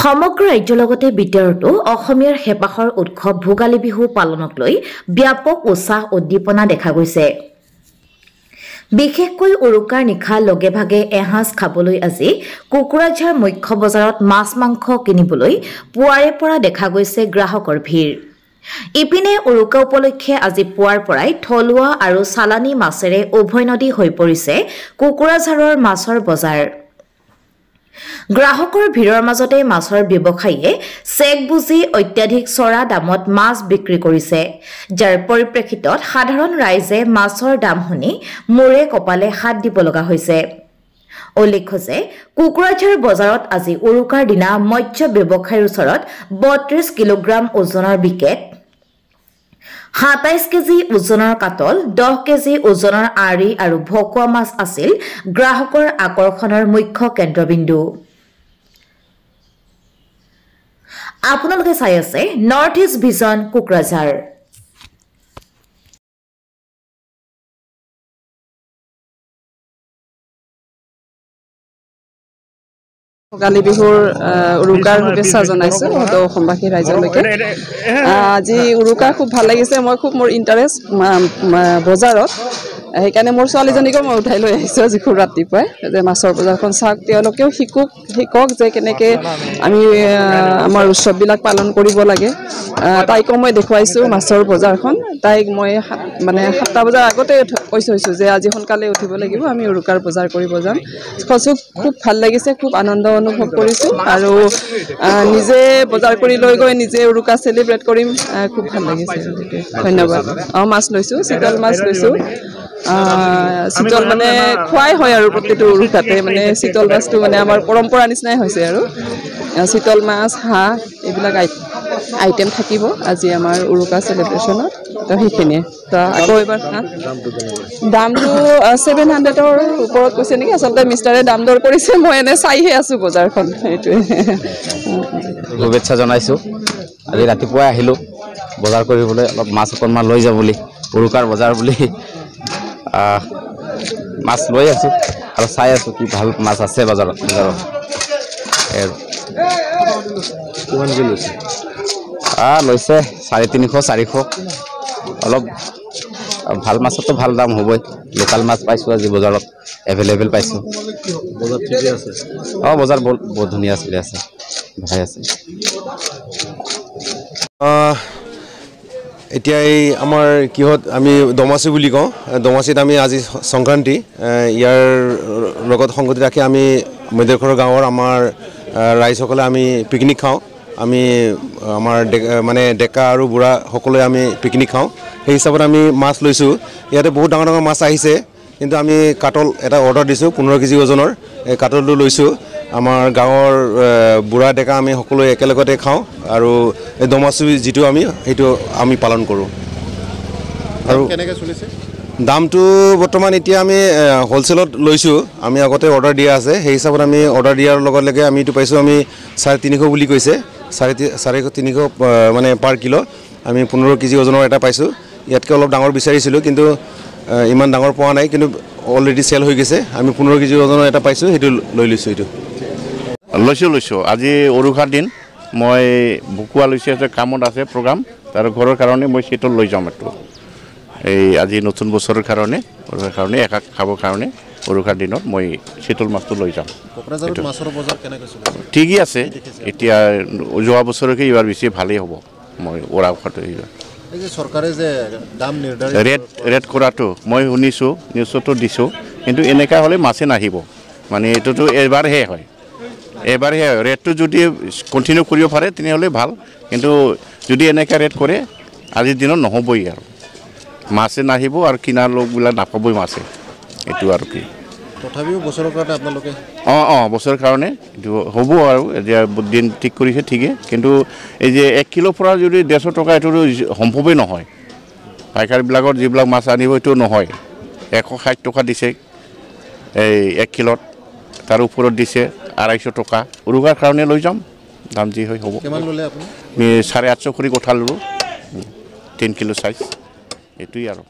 সমগ্ৰ ৰাজ্যৰ লগতে বিদ্যাৰতো অসমীয়াৰ হেপাহৰ উৎসৱ ভোগালী বিহু পালনক লৈ ব্যাপক উৎসাহ উদ্দীপনা দেখা গৈছে। বিশেষকৈ উৰুকাৰ নিশা লগে ভাগে এসাঁজ খাবলৈ আজি কুকুৰাঝাৰ মুখ্য বজাৰত মাছ মাংস কিনিবলৈ পুৱাৰে পৰা দেখা গৈছে গ্ৰাহকৰ ভিৰ। ইপিনে উৰুকা উপলক্ষে আজি পুৱাৰ পৰাই থলুৱা আৰু চালানী মাছেৰে উভৈনদী হৈ পৰিছে কুকুৰাঝাৰৰ মাছৰ বজাৰ। গ্ৰাহকৰ ভিৰৰ মাজতে মাছৰ ব্যৱসায়ীয়ে চেক বুজি অত্যাধিক চৰা দামত মাছ বিক্ৰী কৰিছে, যাৰ পৰিপ্ৰেক্ষিতত সাধাৰণ ৰাইজে মাছৰ দাম শুনি মূৰে কপালে হাত দিব লগা হৈছে। উল্লেখ্য যে কুকুৰাঝাৰ বজাৰত আজি উৰুকাৰ দিনা মৎস্য ব্যৱসায়ীৰ ওচৰত ৩২ কিলোগ্ৰাম ওজনৰ বিকেট, ২৭ কেজি ওজনৰ কাটল, ১০ কেজি ওজনৰ আৰি আৰু ভকুৱা মাছ আছিল গ্ৰাহকৰ আকৰ্ষণৰ মুখ্য কেন্দ্ৰবিন্দু। আপোনালোকে চাই আছে north east vision Kokrajhar. Bhogali বিহুৰ উৰুকাৰ শুভেচ্ছা জনাইছো অসমবাসী ৰাইজলৈকে। আজি উৰুকা খুব ভাল লাগিছে। মই খুব মোৰ ইণ্টাৰেষ্ট বজাৰত, সেইকাৰণে মোৰ ছোৱালীজনীকো মই উঠাই লৈ আহিছোঁ আজি খুব ৰাতিপুৱাই যে মাছৰ বজাৰখন চাওক, তেওঁলোকেও শিকক যে কেনেকৈ আমি আমাৰ উৎসৱবিলাক পালন কৰিব লাগে। তাইকো মই দেখুৱাইছোঁ মাছৰ বজাৰখন। তাইক মই মানে 7টা বজাৰ আগতে কৈ থৈছোঁ যে আজি সোনকালে উঠিব লাগিব, আমি উৰুকাৰ বজাৰ কৰিব যাম। খুব ভাল লাগিছে, খুব আনন্দ অনুভৱ কৰিছোঁ আৰু নিজে বজাৰ কৰি লৈ গৈ নিজে উৰুকা চেলিব্ৰেট কৰিম। খুব ভাল লাগিছে। ধন্যবাদ। মাছ লৈছোঁ, চিতল মাছ লৈছোঁ। চিতল মানে খোৱাই হয় আৰু প্ৰতিটো উৰুকাতে মানে চিতল মাছটো মানে আমাৰ পৰম্পৰা নিচিনাই হৈছে আৰু চিতল মাছ, হাঁহ এইবিলাক আইটেম থাকিব আজি আমাৰ উৰুকা চেলিব্ৰেশ্যনত। তো সেইখিনিয়ে। তো আকৌ এবাৰ দামটো 700ৰ ওপৰত কৈছে নেকি, আচলতে মিষ্টাৰে দাম দৰ কৰিছে, মই এনে চাইহে আছোঁ বজাৰখন। সেইটোৱে শুভেচ্ছা জনাইছোঁ। আজি ৰাতিপুৱাই আহিলোঁ বজাৰ কৰিবলৈ, অলপ মাছ অকণমান লৈ যাওঁ বুলি, উৰুকাৰ বজাৰ বুলি মাছ লৈ আছোঁ আৰু চাই আছোঁ কি ভাল মাছ আছে বজাৰত। লৈছে 350, 400। অলপ ভাল মাছতো ভাল দাম হ'বই। লোকেল মাছ পাইছোঁ আজি বজাৰত, এভেইলেবল পাইছোঁ। বজাৰ বহুত ধুনীয়া চলি আছে, ভাই আছে। এতিয়া এই আমাৰ কিহত আমি দমাচি বুলি কওঁ, দমাচিত আমি আজি সংক্ৰান্তি, ইয়াৰ লগত সংগতি ৰাখি আমি মধ্যখৰ গাঁৱৰ আমাৰ ৰাইজসকলে আমি পিকনিক খাওঁ। আমি আমাৰ ডেকা আৰু বুঢ়া সকলোৱে আমি পিকনিক খাওঁ। সেই হিচাপত আমি মাছ লৈছোঁ। ইয়াতে বহুত ডাঙৰ ডাঙৰ মাছ আহিছে, কিন্তু আমি কাটল এটা অৰ্ডাৰ দিছোঁ 15 কেজি ওজনৰ। এই কাটলটো লৈছোঁ। আমাৰ গাঁৱৰ বুঢ়া ডেকা আমি সকলোৱে একেলগতে খাওঁ আৰু এই দমাচি যিটো সেইটো আমি পালন কৰোঁ। আৰু কেনেকৈ চলিছে দামটো? বৰ্তমান এতিয়া আমি হ'লচেলত লৈছোঁ। আমি আগতে অৰ্ডাৰ দিয়া আছে, সেই হিচাপত আমি অৰ্ডাৰ দিয়াৰ লগে আমি এইটো পাইছোঁ, আমি 350 বুলি কৈছে, 350 মানে পাৰ কিলো। আমি 15 কেজি ওজনৰ এটা পাইছোঁ। ইয়াতকৈ অলপ ডাঙৰ বিচাৰিছিলোঁ, কিন্তু ইমান ডাঙৰ পোৱা নাই, কিন্তু অলৰেডি চেল হৈ গৈছে। আমি 15 কেজি ওজনৰ এটা পাইছোঁ, সেইটো লৈ লৈছোঁ। এইটো লৈছোঁ। আজি উৰুকাৰ দিন মই ভকুৱা লৈছোঁ, কামত আছে প্ৰগ্ৰাম, তাৰ ঘৰৰ কাৰণে মই চিতল লৈ যাম। এইটো এই আজি নতুন বছৰৰ কাৰণে এসাঁজ খাবৰ কাৰণে উৰুকাৰ দিনত মই চিতল মাছটো লৈ যাম। ঠিকেই আছে। এতিয়া যোৱা বছৰকে এইবাৰ বেছি ভালেই হ'ব। মই উৰা খোৱাটো চৰকাৰে যে দাম ৰেট কৰাটো মই শুনিছোঁ, নিউজতো দিছোঁ, কিন্তু এনেকুৱা হ'লে মাছে নাহিব। মানে এইটোতো এবাৰহে হয়। ৰেটটো যদি কণ্টিনিউ কৰিব পাৰে তেনেহ'লে ভাল, কিন্তু যদি এনেকৈ ৰেট কৰে আজিৰ দিনত নহ'বই আৰু মাছে নাহিব আৰু কিনাৰ লোকবিলাক নাপাবই মাছে। এইটো আৰু কি তথাপিও বছৰৰ কাৰণে আপোনালোকে বছৰৰ কাৰণে এইটো হ'ব আৰু এতিয়া দিন ঠিক কৰিছে ঠিকে, কিন্তু এই যে 1 কিলোৰ পৰা যদি 150 টকা, এইটোতো সম্ভৱেই নহয়। পাইকাৰবিলাকৰ যিবিলাক মাছ আনিব এইটো নহয়। 160 টকা দিছে এই 1 কিলোত, তাৰ ওপৰত দিছে 250 টকা। উৰুকাৰ কাৰণে লৈ যাম, দাম যি হয় হ'ব। কিমান ল'লে আপুনি? 850 কৰি কঠা ল'লোঁ, 3 কিলো চাইজ। এইটোৱেই আৰু